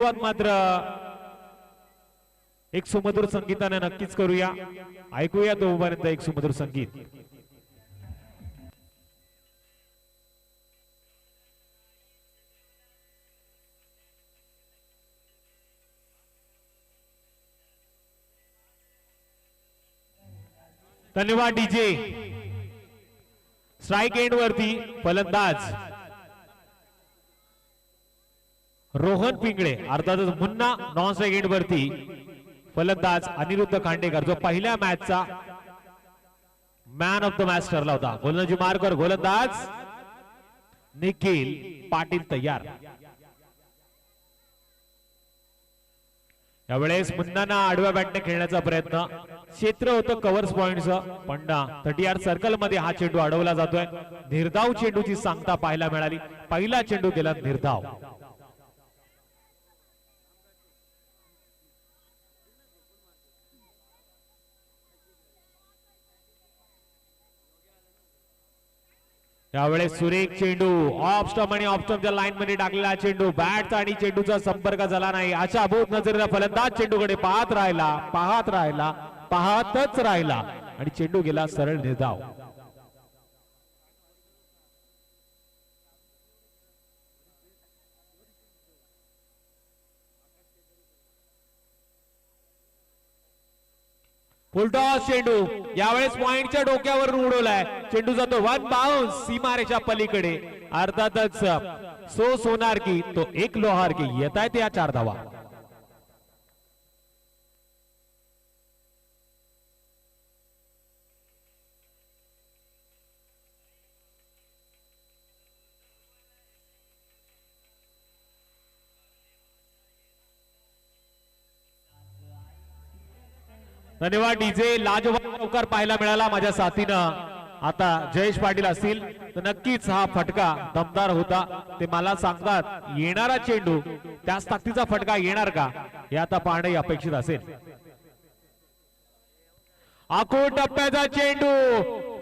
मात्र एक सुमधुर संगीताने नक्कीच करूया. ऐकूया तोपर्यंत एक सुमधुर संगीत. धन्यवाद डीजे. स्ट्राइक एंड वरती फलंदाज रोहन पिंगळे, अर्थातच मुन्ना. नॉन स्ट्राइक एंड वरती फलंदाज अनिरुद्ध खांडेकर, जो पहिल्या मॅचचा मॅन ऑफ द मॅच ठरला होता. गोलंदाजी मार्कर गोलंदाज निखिल पाटील तयार. यावेळेस मुन्नाना आडव्या बॅटने खेळण्याचा प्रयत्न. क्षेत्र होतं कव्हर्स पॉइंटचं, पण 30 यार्ड सर्कल मध्ये हा चेंडू अडवला जातोय. निर्धाव चेंडूची सांगता पाहायला मिळाली. पहिला चेंडू गेला निर्धाव. यावेळेस सुरेख चेंडू ऑफ स्टंप आणि ऑफ स्टंपच्या लाईन मध्ये टाकलेला चेंडू. बॅटचा आणि चेंडूचा संपर्क झाला नाही. अशा भूत नजरेला फलंदाज चेंडूकडे पाहतच राहिला आणि चेंडू गेला सरळ निर्धाव. फुलटॉस चेंडू यावेळेस पॉइंटच्या डोक्यावर उडवलाय. चेंडू जातो वन बाउन्स सीमारेच्या पलीकडे. अर्थातच सो सोनार की तो एक लोहार की येत आहेत या 4 धावा. धन्यवाद डीजे. लाजवाब लवकर पाहायला मिळाला माझ्या साथीनं. आता जयेश पाटील असतील तर नक्कीच हा फटका दमदार होता. ते मला सांगतात येणारा चेंडू त्याच ताकदीचा फटका येणार का हे आता पाहणे अपेक्षित असेल. आखो टप्प्याचा चेंडू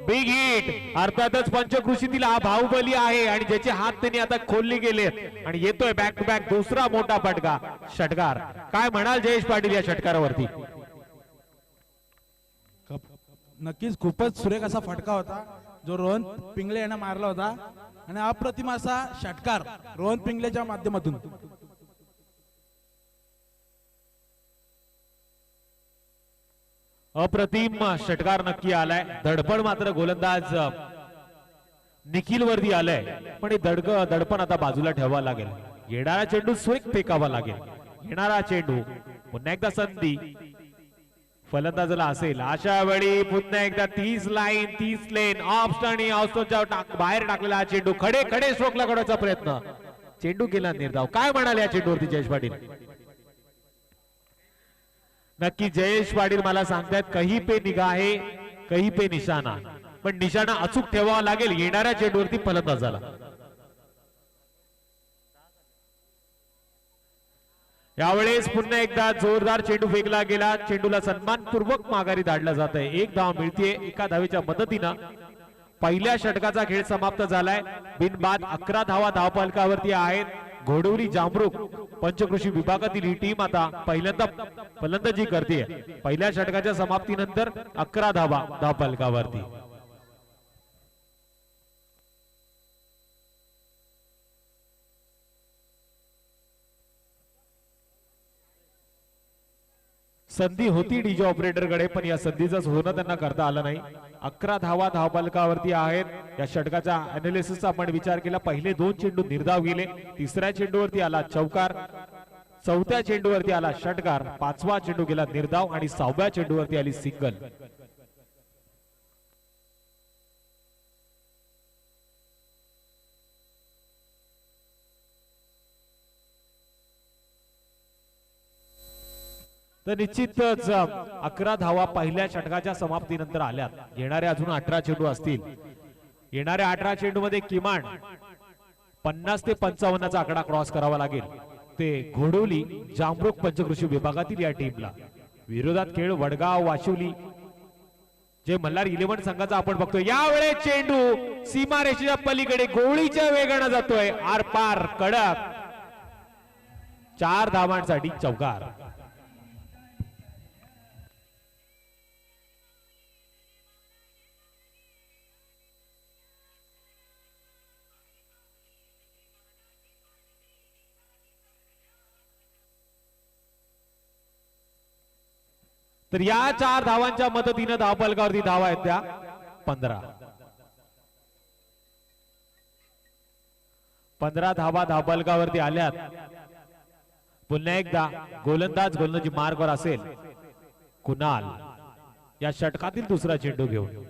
बिग हिट. अर्थातच पंचकृषीतील हा बाहुबली आहे आणि ज्याचे हात त्यांनी आता खोलले गेलेत आणि येतोय बॅक टू बॅक दुसरा मोठा फटका. षटकार. काय म्हणाल जयेश पाटील या षटकारावरती? नक्कीच खूपच सुरेख असा फटका होता जो रोहन पिंगळे यांना मारला होता आणि अप्रतिम असा षटकार रोहन पिंगळेच्या माध्यमातून. अप्रतिम षटकार नक्की आलाय. धडपण मात्र गोलंदाज निखिल वरती आलाय, पण हे दडपण आता बाजूला ठेवावं लागेल. येणारा चेंडू सुरेख फेकावा लागेल. येणारा चेंडू पुन्हा एकदा संधी फलंदाजाला असेल. अशा वेळी पुन्हा एकदा 30 line 30 lane off stump off स्टंपच्या बाहेर टाकलेला चेंडू खडे स्ट्रोकला काढायचा प्रयत्न. चेंडू केला निर्धाव. काय म्हणाले या चेंडूवरती जयेश पाटील? नक्की जयेश पाटील मला सांगतायत कहीं पे निगाह है कहीं पे निशाणा, पण निशाणा अचूक ठेवावा लागेल येणाऱ्या चेंडूवरती फलंदाजाला. यावेळेस पुन्हा एकदा जोरदार चेंडू फेकला गेला. चेंडूला सन्मानपूर्वक माघारी धाडला जात आहे. 1 धाव मिळते एका धावेच्या मदतीनं. पहिल्या षटकाचा खेळ समाप्त झालाय. बिनबाद 11 धावा धावफलकावरती आहेत. घोडवली जामरुक पंचकृषी विभागातील ही टीम आता पहिल्यांदा फलंदाजी करते. पहिल्या षटकाच्या समाप्तीनंतर 11 धावा धावफलकावरती. संधी होती डीजे ऑपरेटर कडे, पण या संधीचं होणं त्यांना करता आलं नाही. 11 धावा धावफलकावरती आहेत. या षटकाचा अनालिसिसचा आपण विचार केला. पहिले 2 चेंडू निर्धाव गेले. तिसऱ्या चेंडूवरती आला चौकार, चौथ्या चेंडूवरती आला षटकार, 5वा चेंडू गेला निर्धाव आणि 6व्या चेंडूवरती आली सिंगल. तर निश्चितच 11 धावा पहिल्या षटकाच्या समाप्तीनंतर आल्यात. येणारे अजून 18 चेंडू असतील. येणाऱ्या 18 चेंडू मध्ये किमान 50 ते 55चा आकडा क्रॉस करावा लागेल. ते घोडवली जामरुक पंचकृषी विभागातील या टीमला. विरोधात खेळ वडगाव वाशिवली जे मल्हार 11 संघाचा आपण बघतोय. यावेळेस चेंडू सीमारेषेच्या पलीकडे गोळीच्या वेगाने जातोय. आर पार कडक 4 धावांसाठी चौकार. तर या 4 धावांच्या मदतीनं धावफलकावरती धावा आहेत त्या 15. 15 धावा धावफलकावरती आल्यात. पुन्हा एकदा गोलंदाजी मार्गवर असेल कुणाल. या षटकातील दुसरा चेंडू घेऊन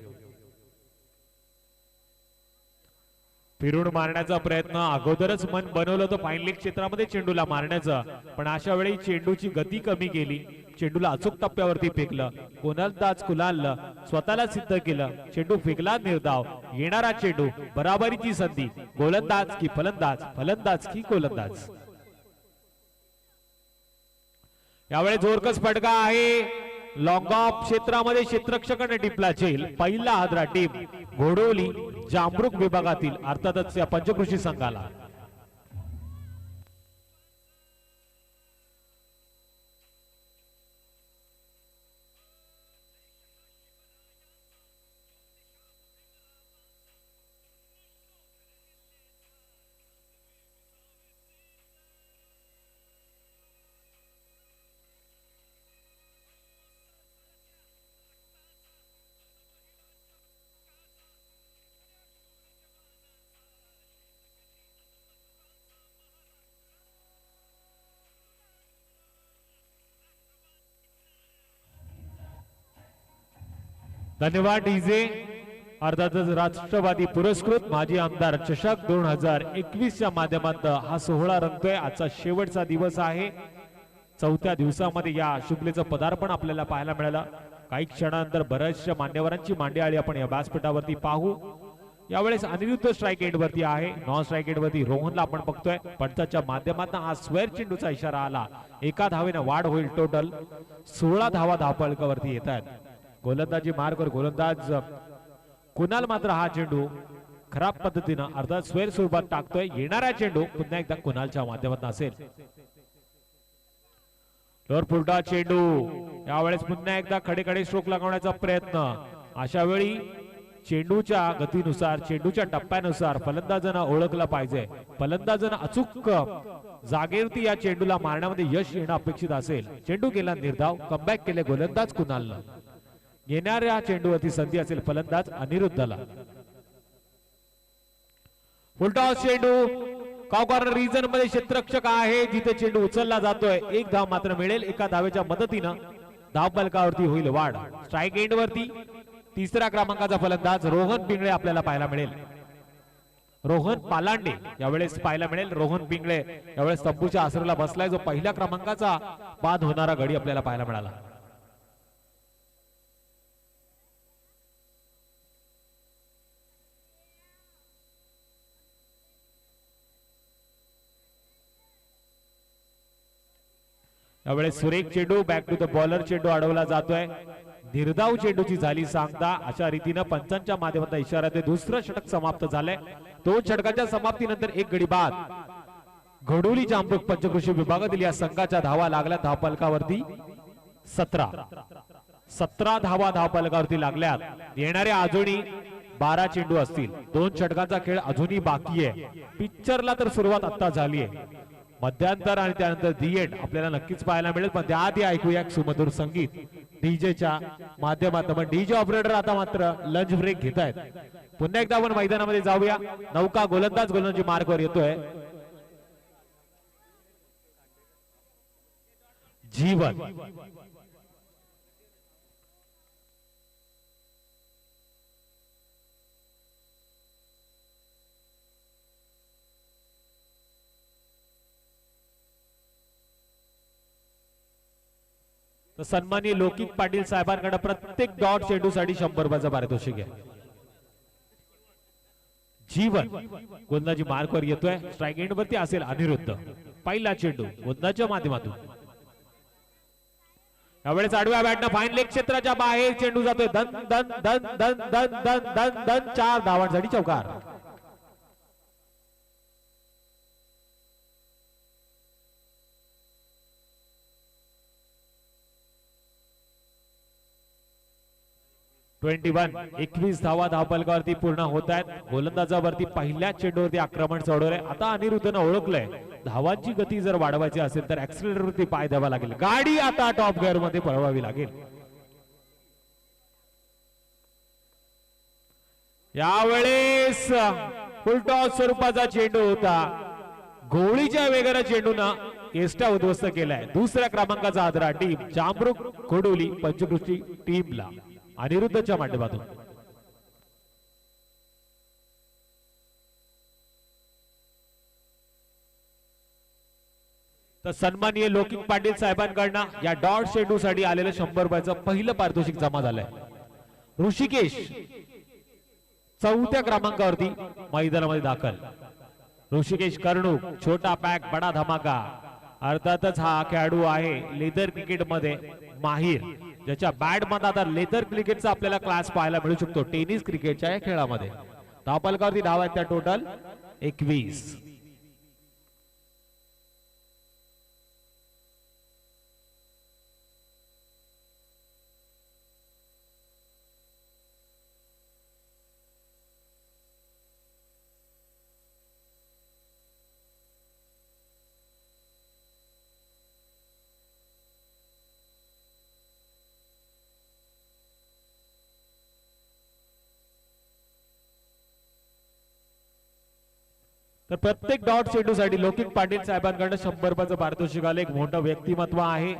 फिरून मारण्याचा प्रयत्न. अगोदरच मन बनवलं होतं फाईन लेग क्षेत्रामध्ये चेंडूला मारण्याचं, पण अशा वेळी चेंडूची गती कमी केली, चेंडूला अचूक टप्प्यावरती फेकलं. गोलंदाज कुणालनं स्वतःला सिद्ध केलं. चेंडू फेकला निर्धाव. येणारा चेंडू बराबरीची संधी. गोलंदाज की फलंदाज, फलंदाज की गोलंदाज. यावेळी जोरकस फटका आहे. लॉंग ऑफ क्षेत्रामध्ये क्षेत्ररक्षकाने टिपला झेल. पहिला हादरा टीम घोडोली जांभरुक विभागातील अर्थातच या पंचकृषी संघाला. धन्यवाद डीजे. अर्थातच राष्ट्रवादी पुरस्कृत माजी आमदार चषक 2021 च्या माध्यमातून हा सोहळा रंगतोय. आजचा शेवटचा दिवस आहे. 4थ्या दिवसामध्ये या शुभलेचं पदार्पण आपल्याला पाहायला मिळालं. काही क्षणानंतर बऱ्याचशा मान्यवरांची मांडियाळी आपण या व्यासपीठावरती पाहू. यावेळेस अनिरुद्ध स्ट्राइक एंड वरती आहे. नॉन स्ट्राइक एंड वरती रोहनला आपण बघतोय. पंचाच्या माध्यमातून हा स्क्वेअर चेंडूचा इशारा आला. एका धावेने वाढ होईल. टोटल 16 धावा धावफलकावरती येत आहेत. गोलंदाजी मार्गवर गोलंदाज कुणाल मात्र हा चेंडू खराब पद्धतीनं अर्थात स्क्वेअर स्वरूपात टाकतोय. येणारा चेंडू पुन्हा एकदा कुणालच्या माध्यमातून असेल. लोअर पुलटा चेंडू. यावेळेस पुन्हा एकदा खडे स्ट्रोक लगावण्याचा प्रयत्न. अशा वेळी चेंडूच्या गतीनुसार चेंडूच्या टप्प्यानुसार फलंदाजांना ओळखला पाहिजे. फलंदाजांना अचूक जागेवरती या चेंडूला मारण्यामध्ये यश येणं अपेक्षित असेल. चेंडू गेला निर्धाव. कमबॅक केले गोलंदाज कुणालनं. येणाऱ्या चेंडूवरती संधी असेल फलंदाज अनिरुद्धला. उलटा चेंडू कॉर्नर रिजन मध्ये क्षेत्ररक्षक आहे जिथे चेंडू उचलला जातोय. 1 धाव मात्र मिळेल. एका धावेच्या मदतीनं धावफलकावरती होईल वाढ. स्ट्राइक एंड वरती 3ऱ्या क्रमांकाचा फलंदाज रोहन पिंगळे आपल्याला पाहायला मिळेल. रोहन पालांडे यावेळेस पाहायला मिळेल. रोहन पिंगळे यावेळेस तंबूच्या आसराला बसलाय. जो पहिल्या क्रमांकाचा बाद होणारा गडी आपल्याला पाहायला मिळाला. यावेळेस सुरेख चेंडू बॅक टू द बॉलर चेंडू अडवला जातोय. निर्धाव चेंडूची झाली सांगता. अशा रीतीनं पंचांच्या माध्यमातून इशारा ते दुसरं षटक समाप्त झालंय. 2 षटकाच्या समाप्तीनंतर 1 गडी बाद. घडोली जांभरुक पंचकृषी विभागातील या संघाच्या धावा लागल्या धावफलकावरती 17 धावा धावफलकावरती लागल्यात. येणाऱ्या अजूनही 12 चेंडू असतील. 2 षटकांचा खेळ अजूनही बाकी आहे. पिक्चरला तर सुरुवात आता झाली आहे. मध्यांतर आणि त्यानंतर दी एंड आपल्याला नक्कीच पाहायला मिळेल. पण त्याआधी ऐकूया सुमधुर संगीत डीजेच्या माध्यमातून. पण डीजे ऑपरेटर आता मात्र लंच ब्रेक घेत आहेत. पुन्हा एकदा आपण मैदानामध्ये जाऊया. नौका गोलंदाजी मार्गवर येतोय. जीवन तर सन्माननीय लौकिक पाटील साहेबांकडे प्रत्येक डॉट चेंडूसाठी 100 रुपयाचा पारितोषिक आहे. जीवन गोलंदाजी मार्कवर येतोय. स्ट्राइक एंड वरती असेल अनिरुद्ध. पहिला चेंडू गोलंदाजीच्या माध्यमातून. यावेळेस आडव्या बॅटनं फाईन लेग क्षेत्राच्या बाहेर चेंडू जातोय. धन धन धन धन धन धन धन धन 4 धावांसाठी चौकार. 21 धावा धावपलकावरती पूर्ण होत आहेत. गोलंदाजावरती पहिल्या चेंडूवरती आक्रमण चढवलंय. आता अनिरुद्धनं ओळखलंय धावांची गती जर वाढवायची असेल तर ऍक्सिलेटर वरती पाय द्यावा लागेल. गाडी आता टॉप गिअर मध्ये पळवावी लागेल. यावेळेस फुलटॉस स्वरूपाचा चेंडू होता. गोळीच्या वेगाने चेंडूनं केस्टा उद्ध्वस्त केलाय. दुसऱ्या क्रमांकाचा आदरा टीम जामरुक कोडोली पंचकृषी टीमला अनिरुद्धच्या माध्यमातून. तर सन्माननीय लौकिक पाटील साहेबांकडनं या डॉट चेंडूसाठी आलेलं 100 रुपयाचं पहिलं पारितोषिक जमा झालंय. ऋषिकेश चौथ्या क्रमांकावरती मैदानामध्ये दाखल. ऋषिकेश कर्णूक छोटा पॅक बडा धमाका. अर्थातच हा खेळाडू आहे लेदर क्रिकेट मध्ये माहीर, ज्याच्या बॅट मध्ये आता लेदर क्रिकेटचा आपल्याला क्लास पाहायला मिळू शकतो टेनिस क्रिकेटच्या या खेळामध्ये. धावपलकावरती धावा आहेत त्या टोटल 21. तर प्रत्येक डॉट चेंडूसाठी लौकिक पाटील साहेबांकडे 100 रुपयाचं पारितोषिक आलं. एक मोठं व्यक्तिमत्व आहे.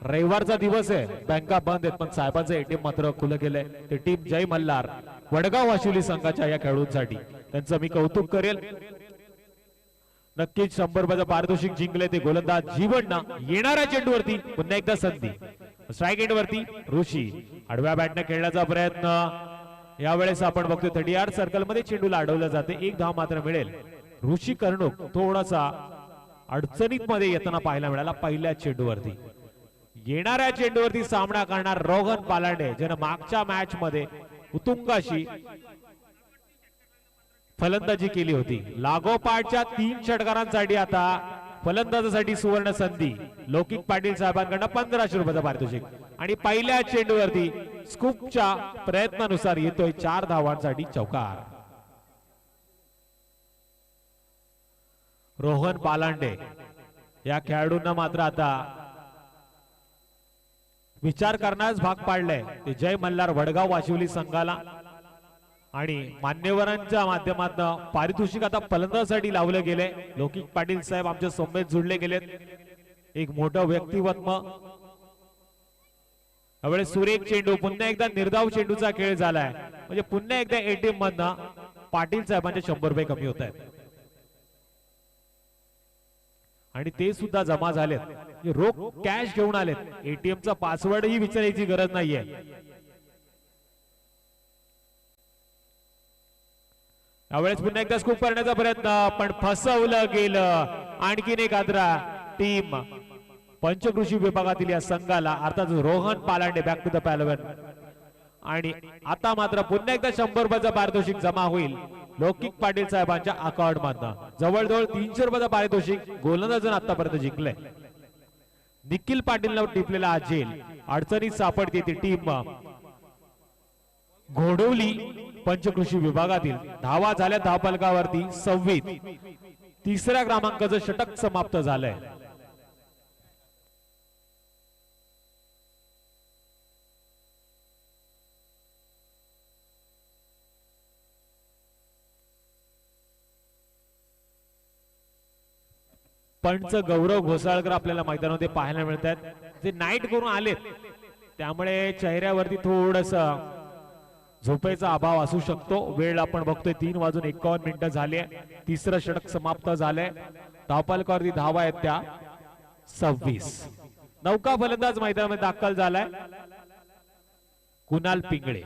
रविवारचा दिवस आहे, बँका बंद आहेत, पण साहेबांचं एटीएम मात्र खुलं केलंय. ते टीम जय मल्हार वडगाव वाशिवली संघाच्या या खेळाडूंसाठी त्यांचं मी कौतुक करेल. नक्कीच 100 रुपयाचं पारितोषिक जिंकले ते गोलंदाज जीवनना. येणाऱ्या चेंडूवरती पुन्हा एकदा संधी. स्ट्राईक एंड वरती ऋषी आडव्या बॅटने खेळण्याचा प्रयत्न. यावेळेस आपण बघतोय 38 सर्कल मध्ये चेंडूला अडवलं जाते. एक धाव मात्र मिळेल. ऋषी कर्णूक थोडासा अडचणीत मध्ये येताना पाहायला मिळाला पहिल्या चेंडूवरती. येणाऱ्या चेंडूवरती सामना करणार रोहन पालांडे, ज्यानं मागच्या मॅच मध्ये उत्तुंगाशी फलंदाजी केली होती. लागोपाठच्या 3 षटकारांसाठी आता फलंदाजासाठी सुवर्ण संधी. लौकिक पाटील साहेबांकडून 1500 रुपयाचं पारितोषिक आणि पहिल्या चेंडूवरती स्कूपच्या प्रयत्नानुसार येतोय 4 धावांसाठी चौकार. रोहन पालांडे या खेळाडूंना मात्र आता विचार करण्यास भाग पाडलाय. ते जय मल्हार वडगाव वाशिवली संघाला आणि मान्यवरांच्या माध्यमातून पारितोषिक आता फलंदाजासाठी लावलं गेले. लौकिक पाटील साहेब आमच्या सोबत जुळले गेलेत. एक मोठं व्यक्तिमत्व. यावेळेस सुरेख चेंडू, पुन्हा एकदा निर्धाव चेंडूचा खेळ झालाय. म्हणजे पुन्हा एकदा एटीएम मधनं पाटील साहेबांचे 100 रुपये कमी होत आहेत आणि ते सुद्धा जमा झालेत. रोख कॅश घेऊन आलेत. एटीएमचा पासवर्ड ही विचारायची गरज नाहीये. यावेळेस पुन्हा एकदा स्कूप करण्याचा प्रयत्न, पण फसवलं गेलं. आणखीन एक आदरा टीम पंचकृषी विभागातील या संघाला, अर्थात Rohan Palande back to the pavilion. आणि आता मात्र पुन्हा एकदा 100 रुपयाचं पारितोषिक जमा होईल लौकिक पाटील साहेबांच्या अकाउंट मधनं. जवळजवळ 300 रुपयाचं पारितोषिक गोलंदाजानं आतापर्यंत जिंकलंय. निखिल पाटीलला टिपलेला हा झेल. अडचणीत सापडते ती टीम घोडवली पंचकृषी विभागातील. धावा झाल्या धावपलकावरती 26. तिसऱ्या क्रमांकाचं षटक समाप्त झालंय. पंच गौरव घोसाळकर आपल्याला मैदानामध्ये पाहायला मिळत आहेत. ते नाईट करून आलेत, त्यामुळे चेहऱ्यावरती थोडस झोपेचा अभाव असू शकतो. वेळ आपण बघतोय 3:51 झाले. तिसरं षटक समाप्त झालंय. धावपलकावरती धावा आहेत त्या 26. नौका फलंदाज मैदानामध्ये दाखल झालाय कुणाल पिंगळे.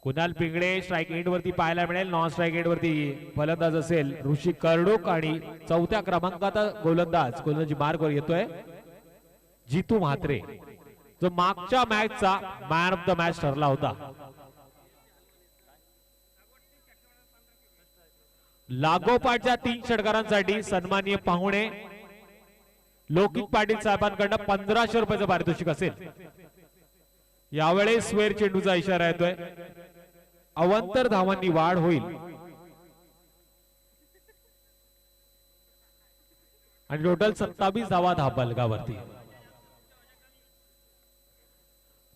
कुणाल पिंगळे स्ट्राईक एंड वरती पाहायला मिळेल. नॉन स्ट्राईक एंड वरती फलंदाज असेल ऋषी कर्णूक आणि चौथ्या क्रमांकाचा गोलंदाजी मार्गवर येतोय जितू म्हात्रे, जो मागच्या मॅचचा मॅन ऑफ द मॅच ठरला होता. लागोपाठच्या 3 षटकारांसाठी सन्माननीय पाहुणे लौकिक पाटील साहेबांकडून 1500 रुपयाचं पारितोषिक असेल. यावेळेस स्क्वेअर चेंडूचा इशारा येतोय, अवांतर धावांनी वाढ होईल आणि टोटल 27 धावा धाबलगावरती.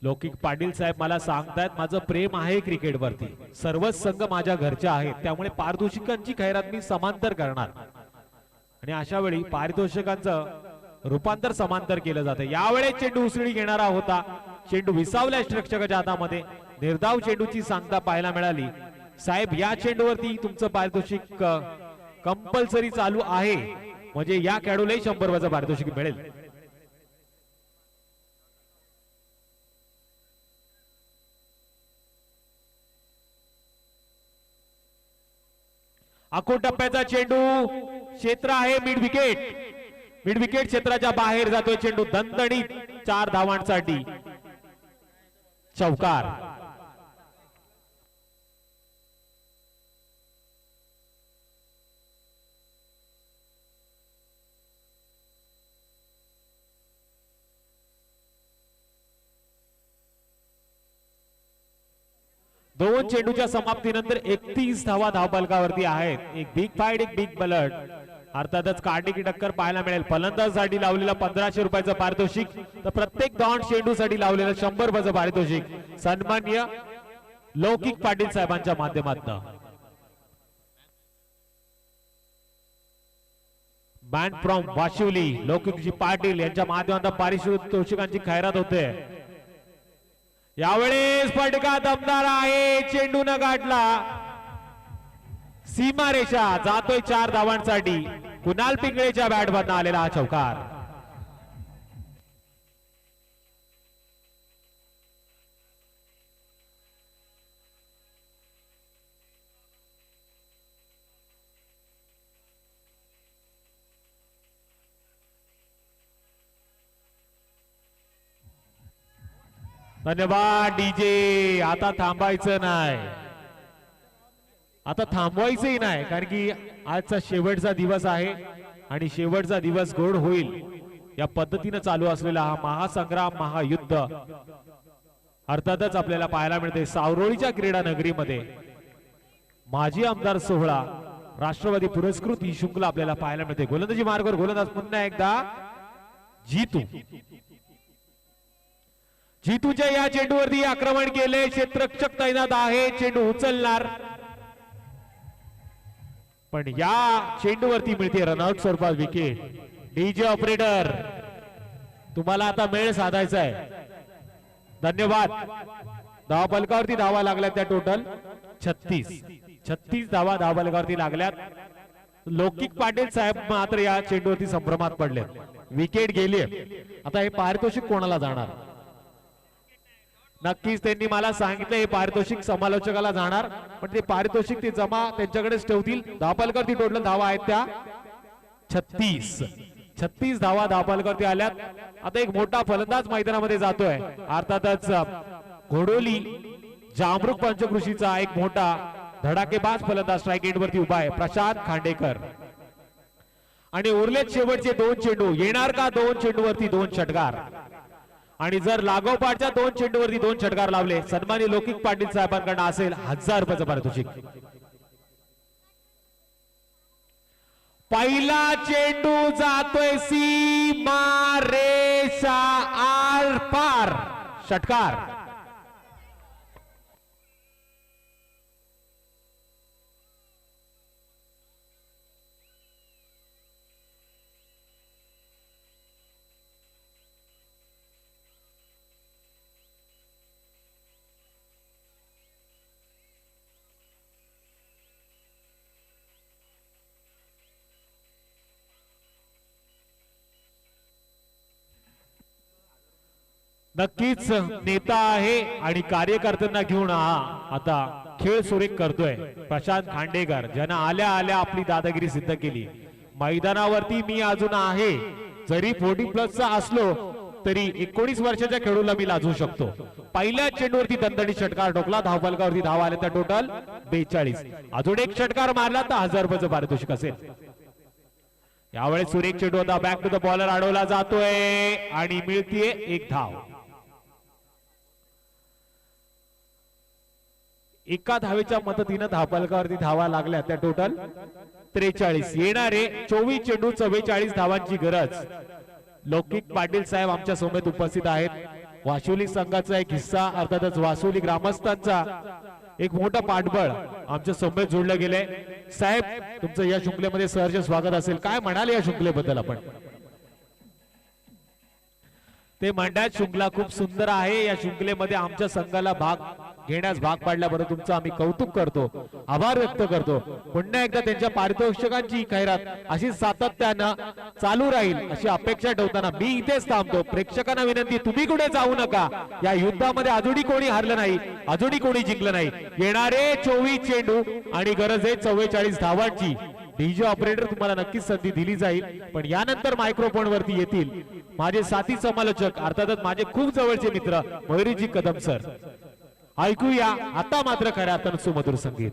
लौकिक पाटील साहेब मला सांगतायत माझं प्रेम आहे क्रिकेटवरती, सर्वच संघ माझ्या घरच्या आहेत, त्यामुळे पारितोषिकांची खैरात मी समांतर करणार आणि अशा वेळी पारितोषिकांचं रूपांतर समांतर केलं जातं. यावेळेस चेंडू उसळी घेणारा होता, चेंडू विसावल्या रक्षकाच्या हातामध्ये. निर्धाव चेंडूची सांगता पाहायला मिळाली. साहेब या चेंडूवरती तुमचं पारितोषिक कंपल्सरी चालू आहे, म्हणजे या खेळाडूलाही 100 पारितोषिक मिळेल. आखो टप्प्याचा चेंडू, क्षेत्र आहे मिड विकेट, मिड विकेट क्षेत्राच्या बाहेर जातोय चेंडू, दणदणीत 4 धावांसाठी चौकार. दोन चेंडूच्या समाप्तीनंतर 31 धावा धावफलकावरती आहेत. एक बिग फाईट, एक बिग बलट, अर्थातच काटी की टक्कर पाहायला मिळेल. फलंदाजासाठी लावलेला 1500 रुपयाचं पारितोषिक, तर प्रत्येक धावण चेंडूसाठी लावलेलं 100 रुपयाचं पारितोषिक सन्माननीय लौकिक पाटील साहेबांच्या माध्यमातून. बँड फ्रॉम वाशिवली लौकिकजी पाटील यांच्या माध्यमातून पारितोषिकांची खैरात होते. यावेळेस फटका दमदार आहे, चेंडू न गाठला, सीमारेषा, जातोय 4 धावांसाठी. कुणाल पिंगळेच्या बॅट मधून आलेला हा चौकार. धन्यवाद डीजे. आता थांबायचं नाही, आता थांबवायचंही नाही, कारण की आजचा शेवटचा दिवस आहे आणि शेवटचा दिवस गोड होईल या पद्धतीने चालू असलेला हा महासंग्राम, महायुद्ध अर्थातच आपल्याला पाहायला मिळते सावरोळीच्या क्रीडा नगरीमध्ये. माजी आमदार सोहळा, राष्ट्रवादी पुरस्कृत ही शृंखला आपल्याला पाहायला मिळते. गोलंदाजी मार्गावर गोलंदाज पुन्हा एकदा जीतू. जीतूच्या या चेंडूवरती आक्रमण केले, क्षेत्ररक्षक तैनात आहे, चेंडू उचलणार, पण या चेंडूवरती मिळते रनआउट स्वरूपात विकेट. डीजे ऑपरेटर तुम्हाला आता मेळ साधायचा आहे. धन्यवाद. धावा फलकावरती धावा लागल्यात त्या टोटल 36 धावा धावा फलकावरती लागल्यात. लौकिक पाटील साहेब मात्र या चेंडूवरती संभ्रमात पडले, विकेट गेली. आता हे पारितोषिक कोणाला जाणार? नक्कीच त्यांनी मला सांगितलं हे पारितोषिक समालोचकाला जाणार, पण ते पारितोषिक ते जमा त्यांच्याकडेच ठेवतील. धावफलकावरती टोटल धावा आहेत त्या 36 धावा धावफलकावरती आल्यात. आता एक मोठा फलंदाज मैदानामध्ये जातोय, अर्थातच घोडोली जामरुक पंचकृषीचा एक मोठा धडाकेबाज फलंदाज स्ट्राइक एंड वरती उभा आहे, प्रशांत खांडेकर. आणि उरलेत शेवटचे 2 चेंडू, येणार का 2 चेंडूवरती 2 षटकार? आणि जर लागोपाठच्या 2 चेंडूवरती 2 षटकार लावले, सन्माननीय लौकिक पाटील साहेबांकडे असेल 1000 रुपयाचं पारितोषिक. पहिला चेंडू जातोय सीमा रेषा आर पार, षटकार. नक्कीच नेता आहे आणि कार्यकर्त्यांना घेऊन आता खेळ सुरेख करतोय प्रशांत खांडेकर, ज्यांना आल्या आल्या आपली दादागिरी सिद्ध केली. मैदानावरती मी अजून आहे, जरी 40+ असलो तरी 19 वर्षाच्या खेळूला मी लाजू शकतो. पहिल्या चेंडूवरती दणदणीत षटकार ठोकला, धावफलकावरती धावा आल्या त्या टोटल 42. अजून एक षटकार मारला तर 1000 रुपयाचं पारितोषिक असेल. यावेळेस सुरेख चेंडू होता, बॅक टू द बॉलर अडवला जातोय आणि मिळतीये 1 धाव. एका धावेच्या मदतीनं धावफलकावरती धावा लागल्या त्या टोटल 43. येणारे 24 चेंडू 44 धावांची गरज. लौकिक पाटील साहेब आमच्या समोर उपस्थित आहेत. वासुली संघाचा एक हिस्सा अर्थातच वासुली ग्रामस्थांचा एक मोठा पाठबळ आमच्या समोर जोडलं गेले. साहेब तुमचं या शृंखलेमध्ये सहर्ष स्वागत असेल. काय म्हणाल या शृंखलेबद्दल आपण? ते म्हणतात शृंखला खूप सुंदर आहे. या शृंखलेमध्ये आमच्या संघाला घेण्यास भाग पाडल्याबरोबर तुमचं आम्ही कौतुक करतो, आभार व्यक्त करतो. पुन्हा एकदा त्यांच्या पारितोषिकांची खैरात अशी सातत्यानं चालू राहील अशी अपेक्षा ठेवताना मी इथेच थांबतो. प्रेक्षकांना विनंती, तुम्ही कुठे जाऊ नका. या युद्धामध्ये अजूनही कोणी हारलं नाही, अजूनही कोणी जिंकलं नाही. येणारे 24 चेंडू आणि गरज आहे 44 धावांची. डीजे ऑपरेटर तुम्हाला नक्कीच संधी दिली जाईल, पण यानंतर मायक्रोफोन वरती येतील माझे साथी समालोचक अर्थातच माझे खूप जवळचे मित्र मयुरीजी कदम सर. ऐकूया आता मात्र खऱ्या अर्थानं सुमधुर संगीत.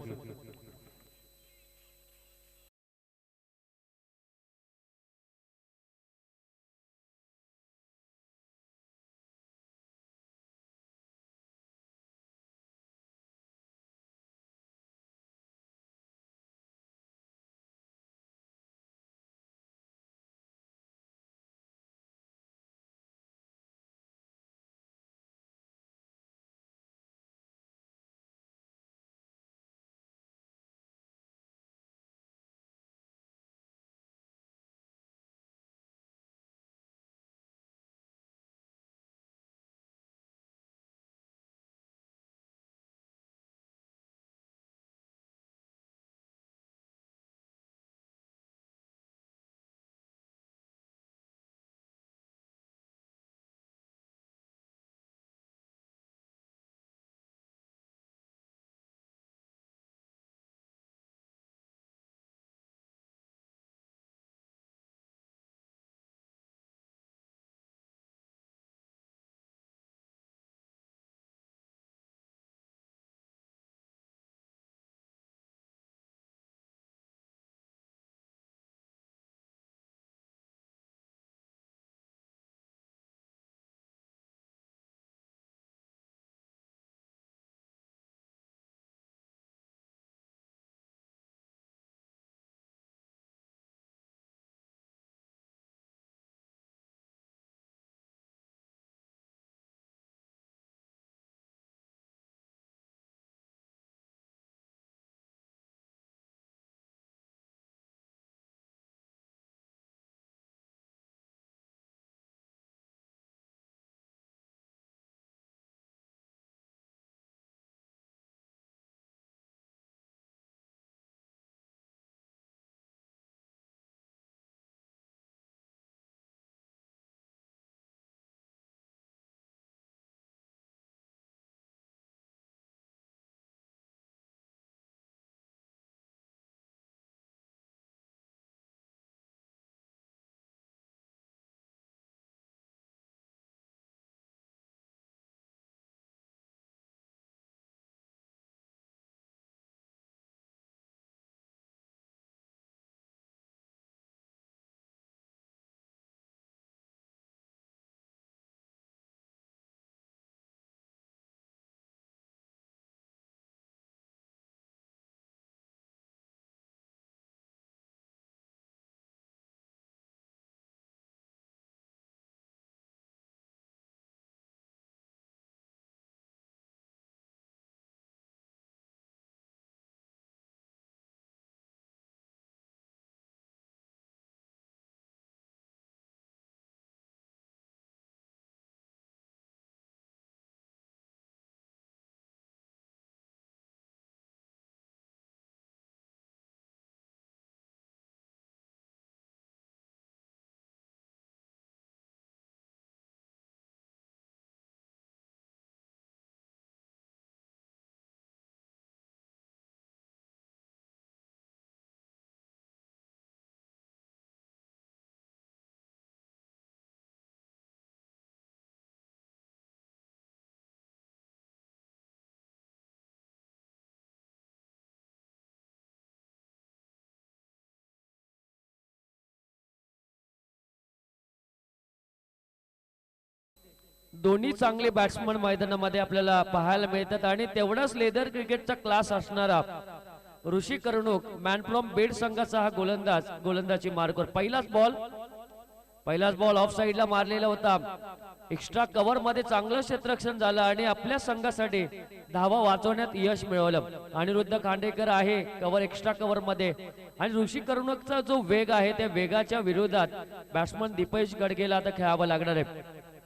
दोन्ही चांगले बॅट्समन मैदानामध्ये आपल्याला पाहायला मिळतात आणि तेवढाच लेदर क्रिकेटचा क्लास असणारा ऋषी कर्णुक मॅन फ्रॉम बीड संघाचा हा गोलंदाजी मार्कवर पहिलाच बॉल ऑफ साइडला मारलेला होता. एक्स्ट्रा कव्हर मध्ये चांगलं क्षेत्ररक्षण झालं आणि आपल्या संघासाठी धावा वाचवण्यात यश मिळवलं. अनिरुद्ध खांडेकर आहे कव्हर एक्स्ट्रा कव्हर मध्ये आणि ऋषी कर्णुकचा जो वेग आहे त्या वेगाच्या विरोधात बॅट्समन दीपेश गडगेला आता खेळावं लागणार आहे.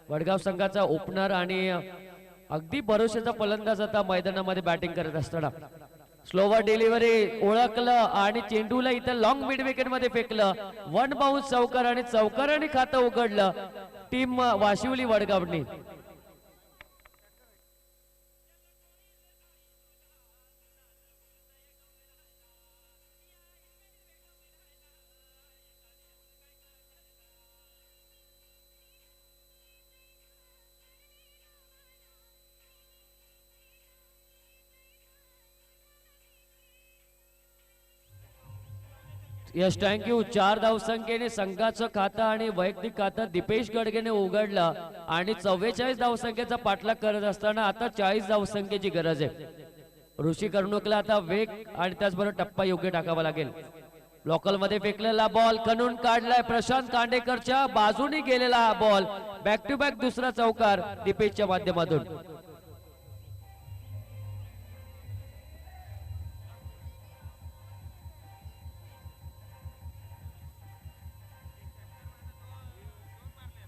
वडगाव संघाचा ओपनर आणि अगदी भरोशाचा फलंदाज आता मैदानामध्ये बॅटिंग करत असताना स्लोवर डिलिव्हरी ओळखलं आणि चेंडूला इथं लॉंग मिड विकेट मध्ये फेकलं. वन बाउन्स चौकार आणि चौकाराने खातं उघडलं टीम वाशिवली वडगावनी. Yes thank you. 4 धावसंख्येने संघाचं खातं आणि वैयक्तिक खातं दीपेश गडगेने उघडलं आणि 44 धावसंख्येचा पाठलाग करत असताना आता 40 धावसंख्येची गरज आहे. ऋषी कर्णुकला आता वेग आणि त्याचबरोबर टप्पा योग्य टाकावा लागेल. लोकल मध्ये फेकलेला बॉल कणून काढलाय प्रशांत कांडेकरच्या बाजूने गेलेला हा बॉल बॅक टू बॅक दुसरा चौकार दीपेशच्या माध्यमातून.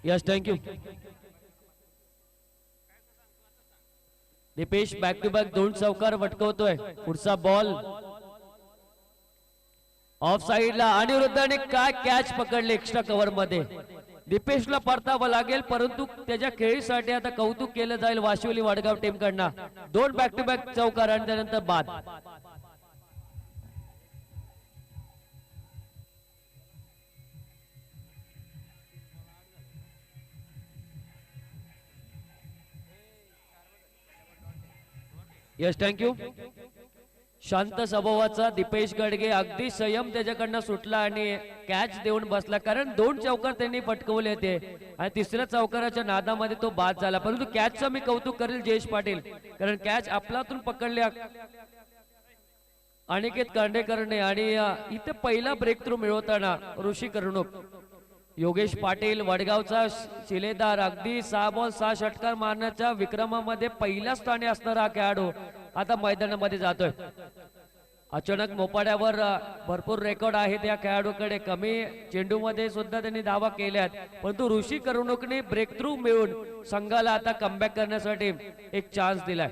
Yes thank you. Dipesh back to back 2 चौकार वटकवतोय. पुढचा बॉल ऑफ साइडला अनिरुद्धने काय कॅच पकडले एक्स्ट्रा कव्हर मध्ये. दीपेशला परतावं लागेल परंतु त्याच्या खेळीसाठी आता कौतुक केलं जाईल वाशिवली वडगाव टीम कडनं. 2 बॅक टू बॅक चौकार आणि त्यानंतर बाद. Yes thank you. शांत स्वभावाचा दीपेश गडगे अगदी संयम त्याच्याकडनं सुटला आणि कॅच देऊन बसला कारण 2 चौकार त्यांनी पटकवले होते आणि तिसऱ्या चौकाराच्या नादामध्ये तो बाद झाला. परंतु कॅचचं मी कौतुक करेल जयेश पाटील कारण कॅच आपल्यातून पकडल्या अनिकेत कांडेकरने आणि इथे पहिला ब्रेक थ्रू मिळवताना ऋषी कर्णुक योगेश पाटील वडगावचा शिलेदार अगदी 6 बॉल 6 षटकार मारण्याच्या विक्रमामध्ये पहिल्या स्थानी असणारा खेळाडू आता मैदानामध्ये जातोय. अचानक मोपाड्यावर भरपूर रेकॉर्ड आहे त्या खेळाडूकडे. कमी चेंडू मध्ये सुद्धा त्यांनी धावा केल्यात परंतु ऋषी कर्णुकने ब्रेक थ्रू मिळून संघाला आता कमबॅक करण्यासाठी एक चान्स दिलाय.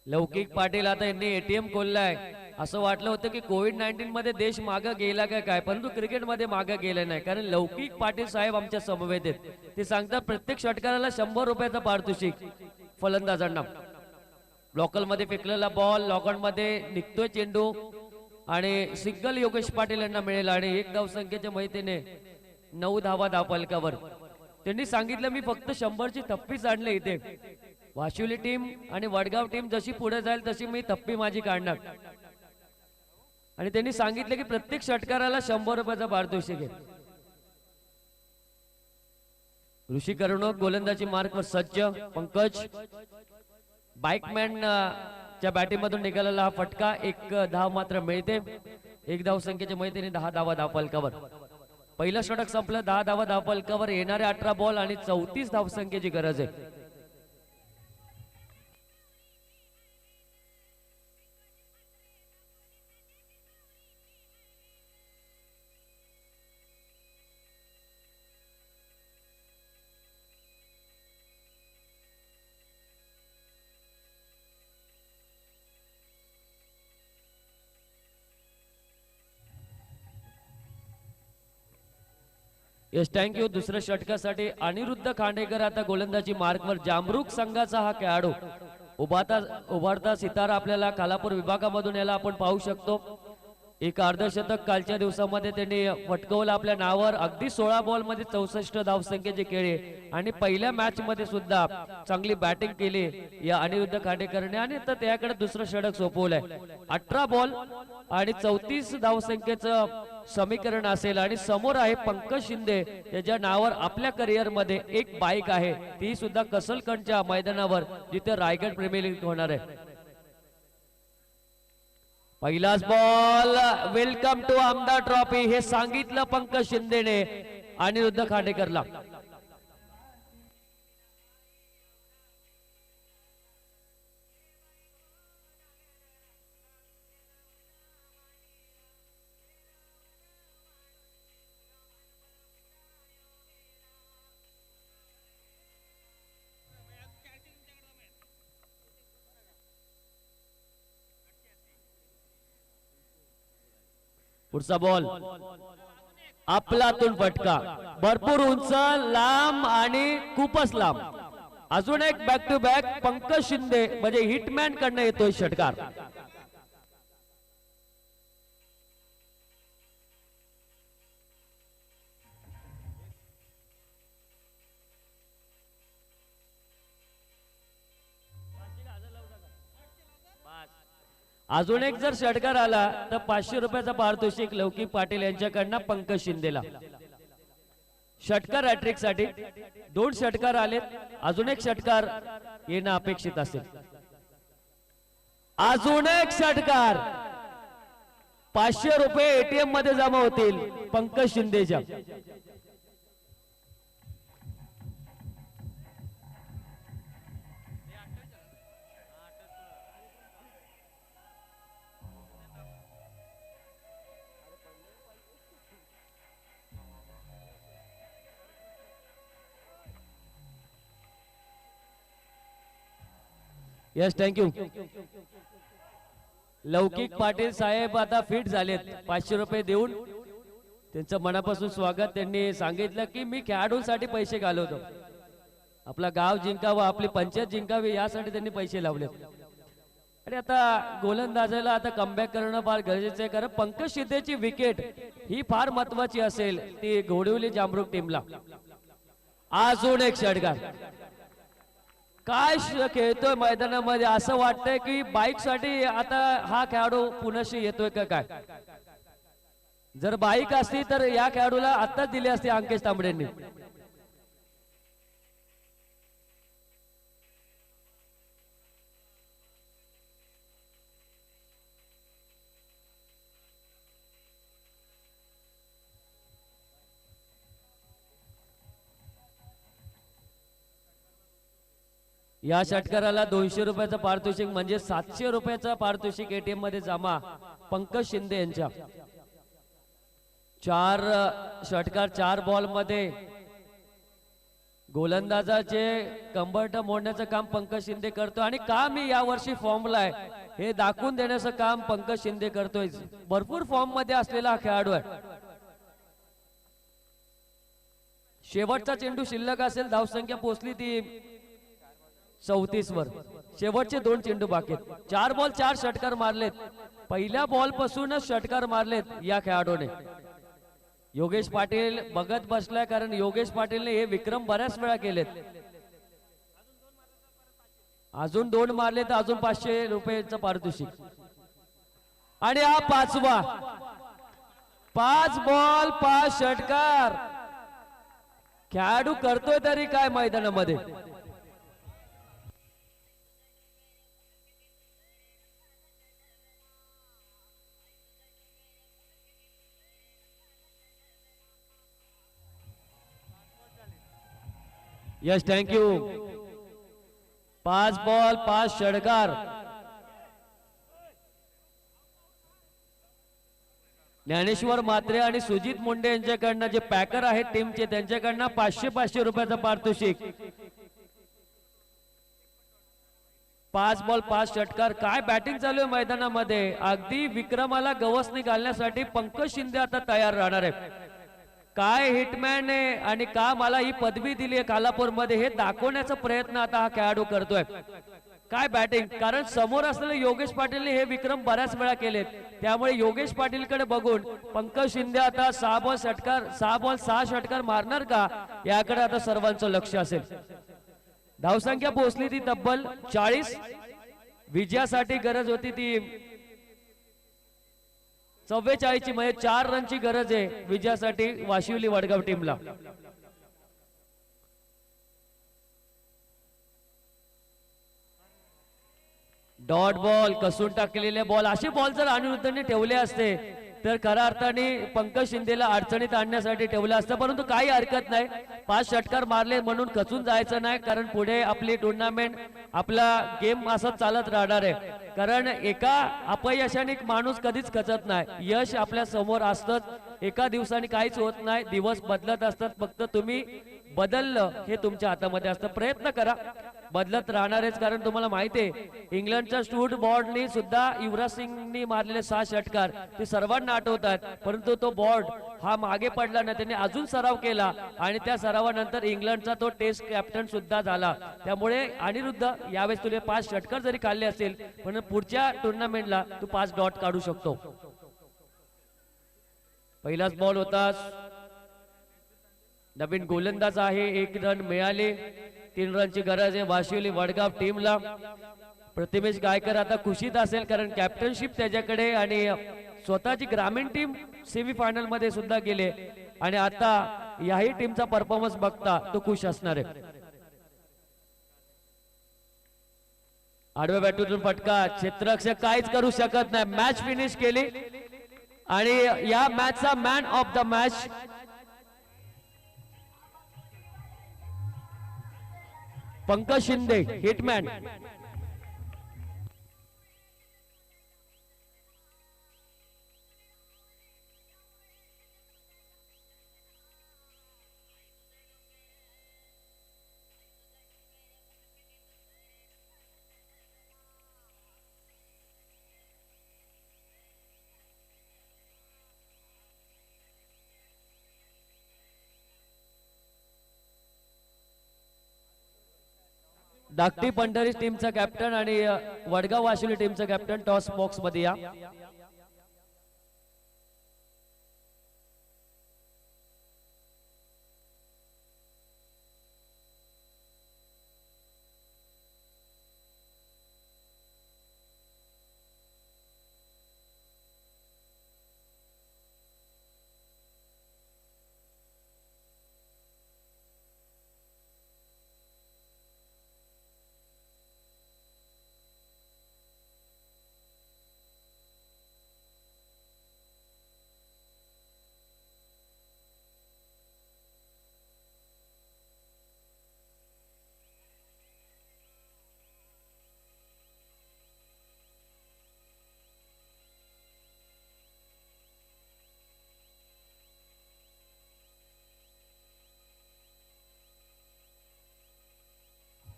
लौकिक पाटील आता यांनी एटीएम खोललाय. असं वाटलं होतं की कोविड-19 मध्ये देश मागे गेला काय परंतु क्रिकेट मध्ये मागे गेले नाही कारण लौकिक पाटील साहेब आमच्या समवेत आहेत. ते सांगतात प्रत्येक षटकाराला 100 रुपयाचा पारितोषिक फलंदाजांना. लोकल मध्ये फेकलेला बॉल लॉकआउट मध्ये निघतोय चेंडू आणि सिंगल योगेश पाटील यांना मिळेल आणि 1 धावसंख्येच्या मदतीने 9 धावा धावफलकावर. त्यांनी सांगितलं मी फक्त 100ची थप्पीच आणले इथे. वाशिवली टीम आणि वडगाव टीम जशी पुढे जाईल तशी मी थप्पी माझी काढणार आणि त्यांनी सांगितले की प्रत्येक षटकाराला 100 रुपयाचा पारितोषिक आहे. ऋषी कर्णुक गोलंदाजी मार्कवर सज्ज. पंकज बाईकमॅन च्या बॅटिंग मधून निघालेला हा फटका 1 धाव मात्र मिळते. 1 धाव संख्येच्या मदतीने 10 धावा धावफलकावर. पहिलं षटक संपलं 10 धावा धावफलकावर. येणारे 18 बॉल आणि 34 धाव संख्येची गरज आहे. Yes thank you. दुसऱ्या षटकासाठी अनिरुद्ध खांडेकर आता गोलंदाजी मार्कवर. जामरुक संघाचा हा खेळाडू उभारता सितारा आपल्याला कालापूर विभागामधून याला आपण पाहू शकतो. एक अर्धशतक कालच्या दिवसामध्ये त्यांनी फटकवलं आपल्या नावावर. अगदी 16 बॉल मध्ये 64 धावसंख्येचे खेळी आणि पहिल्या मॅच मध्ये सुद्धा चांगली बॅटिंग केली या अनिरुद्ध खांडेकरने आणि तर त्याकडे दुसरं षटक सोपवलंय. 18 बॉल आणि 34 धावसंख्येचं समीकरण असेल आणि समोर आहे पंकज शिंदे त्याच्या नावावर आपल्या करिअर मध्ये एक बाईक आहे, ती सुद्धा कसलकंडच्या मैदानावर जिथे रायगड प्रीमियर लीग होणार आहे. पहिलाच बॉल, वेलकम टू आमदार ट्रॉफी हे सांगितलं पंकज शिंदेने अनिरुद्ध खांडेकरला. पुढचा बॉल आपलातून फटका, भरपूर उंच, लांब आणि खूपच लांब. अजून एक back to back Pankaj Shinde म्हणजे हिटमॅन कडनं येतोय षटकार. अजून एक जर षटकार आला तर 500 रुपयाचा पारितोषिक लौकिक पाटील यांच्याकडनं पंकज शिंदेला. षटकार हॅट्रिक साठी 2 षटकार आलेत, अजून एक षटकार येणं अपेक्षित असेल. अजून एक षटकार, 500 रुपये एटीएम मध्ये जमा होतील पंकज शिंदेच्या. Yes, thank you. लौकिक पाटील साहेब आता फिट झालेत. 500 रुपये देऊन त्यांचं मनापासून स्वागत. त्यांनी सांगितलं की मी खेळाडूंसाठी पैसे घालवतो, आपला गाव जिंकावं, आपली पंचायत जिंकावी यासाठी त्यांनी पैसे लावले. आणि आता गोलंदाजाला आता कमबॅक करणं फार गरजेचं आहे, कारण पंकज शिंदेची विकेट ही फार महत्वाची असेल ती घोडवली जामरुक टीमला. अजून एक षटकार, काय खेळतोय मैदानामध्ये, असं वाटतंय की बाईक साठी आता हा खेळाडू पुनशी येतोय का काय. जर बाईक असती तर या खेळाडूला आताच दिली असती अंकेश तांबडेंनी. या षटकाराला 200 रुपयाचं पारितोषिक म्हणजे 700 रुपयाचं पारितोषिक एटीएम मध्ये जमा पंकज शिंदे यांच्या. 4 षटकार 4 बॉल मध्ये गोलंदाजाचे कंबरट मोडण्याचं काम पंकज शिंदे करतो आणि का मी या वर्षी फॉर्मला आहे हे दाखवून देण्याचं काम पंकज शिंदे करतोय. भरपूर फॉर्म मध्ये असलेला हा खेळाडू आहे. शेवटचा चेंडू शिल्लक असेल, धावसंख्या पोहोचली ती 34 वर. शेवटचे 2 चेंडू बाकी आहेत. 4 बॉल 4 षटकार मारलेत. पहिल्या बॉल पासूनच षटकार मारलेत या खेळाडूने. योगेश पाटील बघत बसलाय, कारण योगेश पाटीलने हे विक्रम बऱ्याच वेळा केलेत. अजून 2 मारले तर अजून 500 रुपयाचं पारितोषिक. आणि हा 5वा, 5 बॉल 5 षटकार. खेळाडू करतोय तरी काय मैदानामध्ये. Yes, thank you. 5 बॉल 5 षटकार. ज्ञानेश्वर म्हात्रे आणि सुजित मुंडे यांच्याकडनं जे पॅकर आहेत टीमचे त्यांच्याकडनं 500 रुपयाचं पारितोषिक. 5 बॉल 5 षटकार. काय बॅटिंग चालू आहे मैदानामध्ये. अगदी विक्रमाला गवसणी घालण्यासाठी पंकज शिंदे आता तयार राहणार आहे. काय हिटमॅन आहे आणि का मला ही पदवी दिली आहे कालापूर मध्ये हे दाखवण्याचा प्रयत्न आता हा खेळाडू करतोय. काय बॅटिंग, कारण समोर असलेले योगेश पाटीलने हे विक्रम बऱ्याच वेळा केलेत, त्यामुळे योगेश पाटीलकडे बघून पंकज शिंदे आता 6 बॉल 6 षटकार मारणार का याकडे आता सर्वांचं लक्ष असेल. धावसंख्या पोहोचली ती तब्बल 40. विजयासाठी गरज होती ती 44 ची, म्हणजे 4 रनची गरज आहे विजयासाठी वाशिवली वडगाव टीमला. डॉट बॉल, कसून टाकलेले बॉल, असे बॉल जर अनिरुद्धने ठेवले असते तर खऱ्या अर्थाने पंकज शिंदेला अडचणीत आणण्यासाठी ठेवलं असतं. परंतु काही हरकत नाही, 5 षटकार मारले म्हणून खचून जायचं नाही, कारण पुढे आपली टुर्नामेंट, आपला गेम असंच चालत राहणार आहे. कारण एका अपयशाने माणूस कधीच खचत नाही, यश आपल्या समोर असतंच, एका दिवसाने काहीच होत नाही, दिवस बदलत असतात. फक्त तुम्ही बदललं हे तुमच्या हातामध्ये असतं, प्रयत्न करा, बदलत राहणारच. कारण तुम्हाला माहिती आहे इंग्लंडच्या स्टूट बॉर्डनी सुद्धा युवराज सिंगनी मारलेले 6 षटकार ते सर्वांना आठवतात, परंतु तो बॉर्ड हा मागे पडला ना, त्यांनी अजून सराव केला आणि त्या सरावानंतर इंग्लंडचा तो टेस्ट कॅप्टन सुद्धा झाला. त्यामुळे अनिरुद्ध यावेळेस तुला 5 षटकार जरी काढले असेल पण पुढच्या टुर्नामेंटला तू 5 डॉट काढू शकतो. पहिलाच बॉल होता, नवीन गोलंदाज आहे, 1 रन मिळाले, 3 रनची गरज आहे वाशिवली वडगाव टीमला. प्रतिमेश गायकर आता खुशीत असेल, कारण कॅप्टनशिप त्याच्याकडे आणि स्वतःची ग्रामीण टीम सेमीफायनल मध्ये सुद्धा गेले आणि आता याही टीमचा परफॉर्मन्स बघता तो खुश असणार आहे. आडव्या बॅटूतून फटका, क्षेत्ररक्षक काहीच करू शकत नाही, मॅच फिनिश केली आणि या मॅचचा man of the match Pankaj Shinde, hitman. Dhakti Pandhari टीमचा कॅप्टन आणि वडगाव वाशिवली टीमचा कॅप्टन टॉस बॉक्स मध्ये या.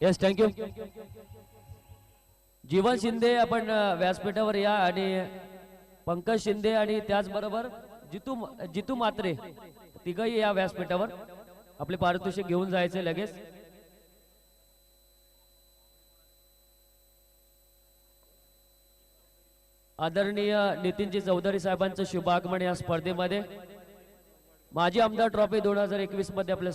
Yes, thank you. जीवन शिंदे आपण व्यासपीठावर या आणि पंकज शिंदे आणि त्याचबरोबर जितू मात्रे तिघही या व्यासपीठावर, आपले पारितोषिक घेऊन जायचे लगेच. आदरणीय नितीनजी चौधरी साहेबांचं शुभागमन या स्पर्धेमध्ये. माजी आमदार ट्रॉफी 2021 मध्ये आपल्या